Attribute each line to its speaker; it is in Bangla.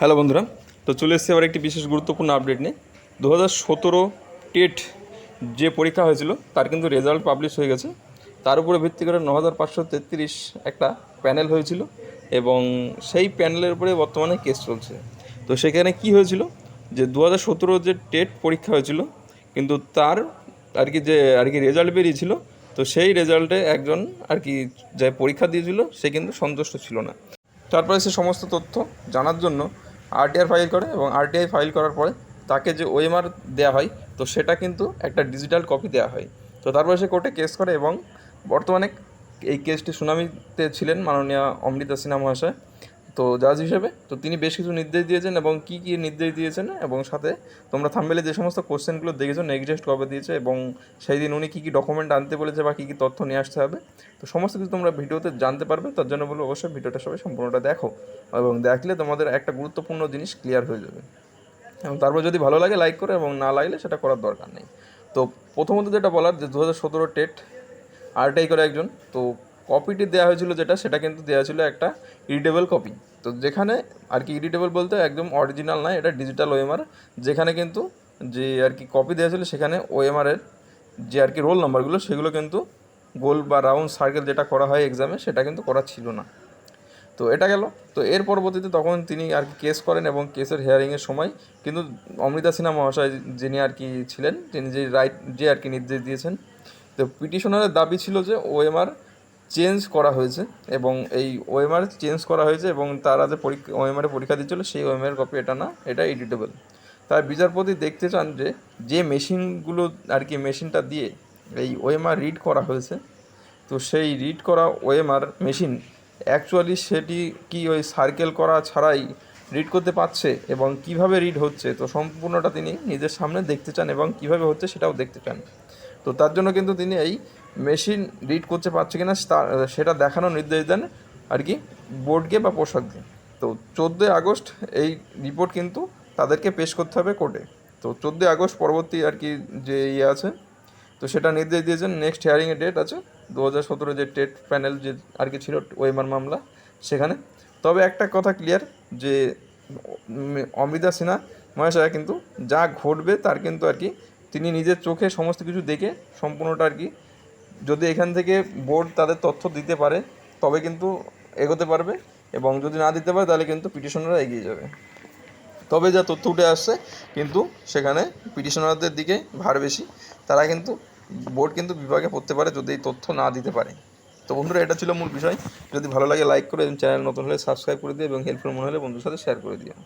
Speaker 1: হ্যালো বন্ধুরা, তো চলে এসেছি আবার একটি বিশেষ গুরুত্বপূর্ণ আপডেট নিয়ে। 2017 টেট যে পরীক্ষা হয়েছিল তার কিন্তু রেজাল্ট পাবলিশ হয়ে গেছে। তার উপরে ভিত্তি করে 9533 একটা প্যানেল হয়েছিল এবং সেই প্যানেলের উপরে বর্তমানে কেস চলছে। তো সেখানে কি হয়েছিল যে 2017 যে টেট পরীক্ষা হয়েছিল কিন্তু তার রেজাল্ট বেরিয়েছিল। তো সেই রেজাল্টে একজন যে পরীক্ষা দিয়েছিল সে কিন্তু সন্তুষ্ট ছিল না। তারপরে সে সমস্ত তথ্য জানার জন্য আরটিআই ফাইল করে এবং আরটিআই ফাইল করার পরে তাকে যে ওএমআর দেওয়া হয় তো সেটা কিন্তু একটা ডিজিটাল কপি দেওয়া হয়। তো তারপরে সে কোর্টে কেস করে এবং বর্তমানে এই কেসটি শুনানিতে ছিলেন মাননীয় অমৃতা সিনহা মহাশয়, তো জাজ হিসেবে। তো তিনি বেশ কিছু নির্দেশ দিয়েছেন এবং কী কী নির্দেশ দিয়েছেন এবং সাথে তোমরা থাম্বনেলে যে সমস্ত কোশ্চেনগুলো দেখেছো নেক্সট কবে দিয়েছে এবং সেই দিন উনি কী কী ডকুমেন্ট আনতে বলেছে বা কী কী তথ্য নিয়ে আসতে হবে, তো সমস্ত কিছু তোমরা ভিডিওতে জানতে পারবে। তার জন্য বলবো অবশ্যই ভিডিওটা সবাই সম্পূর্ণটা দেখো এবং দেখলে তোমাদের একটা গুরুত্বপূর্ণ জিনিস ক্লিয়ার হয়ে যাবে। এবং তারপর যদি ভালো লাগে লাইক করো এবং না লাগলে সেটা করার দরকার নেই। তো প্রথমত যেটা বলার যে 2017 টেট আরটিআই করে একজন, তো কপিটি দেওয়া হয়েছিল সেটা কিন্তু দেওয়া ছিল একটা এডিটেবল কপি। তো যেখানে এডিটেবল বলতে একদম অরিজিনাল নয়, এটা ডিজিটাল ওএমআর। যেখানে কিন্তু যে কপি দেওয়া ছিল সেখানে ওএমআরের যে রোল নাম্বারগুলো সেগুলো কিন্তু গোল বা রাউন্ড সার্কেল যেটা করা হয় এক্সামে সেটা কিন্তু করা ছিল না। তো এটা গেল। তো এর পরবর্তীতে তখন তিনি কেস করেন এবং কেসের হিয়ারিংয়ের সময় কিন্তু অমৃতা সিনহা মহাশয় যিনি ছিলেন, তিনি যে নির্দেশ দিয়েছেন। তো পিটিশনারের দাবি ছিল যে ওএমআর চেঞ্জ করা হয়েছে এবং এই ওএমআর চেঞ্জ করা হয়েছে এবং তারা যে ওএমআরে পরীক্ষা দিচ্ছিল সেই ওএমআর কপি এটা না, এটা এডিটেবল। তার বিচারপতি দেখতে চান যে মেশিনগুলো মেশিনটা দিয়ে এই ওএমআর রিড করা হয়েছে, তো সেই রিড করা ওএমআর মেশিন অ্যাকচুয়ালি সেটি কি ওই সার্কেল করা ছাড়াই রিড করতে পারছে এবং কিভাবে রিড হচ্ছে, তো সম্পূর্ণটা তিনি নিজের সামনে দেখতে চান এবং কিভাবে হচ্ছে সেটাও দেখতে চান। তো তার জন্য কিন্তু তিনি এই মেশিন রিড করতে পারছে কিনা সেটা দেখানোর নির্দেশ দেন বোর্ডকে বা পোশাককে। তো 14 আগস্ট এই রিপোর্ট কিন্তু তাদেরকে পেশ করতে হবে কোর্টে। তো 14 আগস্ট পরবর্তী যে আছে, তো সেটা নির্দেশ দিয়েছেন। নেক্সট হিয়ারিংয়ের ডেট আছে 2017 যে টেট প্যানেল যে ছিল ওএমআর মামলা সেখানে। তবে একটা কথা ক্লিয়ার যে অমৃতা সিনহা মহাশয় কিন্তু যা ঘটবে তার কিন্তু তিনি নিজের চোখে সমস্ত কিছু দেখে সম্পূর্ণটা যদি এখান থেকে বোর্ড তাদের তথ্য দিতে পারে তবে কিন্তু এগোতে পারবে এবং যদি না দিতে পারে তাহলে কিন্তু পিটিশনাররা এগিয়ে যাবে। তবে যা তথ্য উঠে আসছে কিন্তু সেখানে পিটিশনারদের দিকে ভার বেশি, তারা কিন্তু বোর্ড কিন্তু বিভাগে পড়তে পারে যদি এই তথ্য না দিতে পারে। তো বন্ধুরা, এটা ছিল মূল বিষয়। যদি ভালো লাগে লাইক করে এবং চ্যানেল নতুন হলে সাবস্ক্রাইব করে দিও এবং হেল্পফুল মনে হলে বন্ধুর সাথে শেয়ার করে দিও।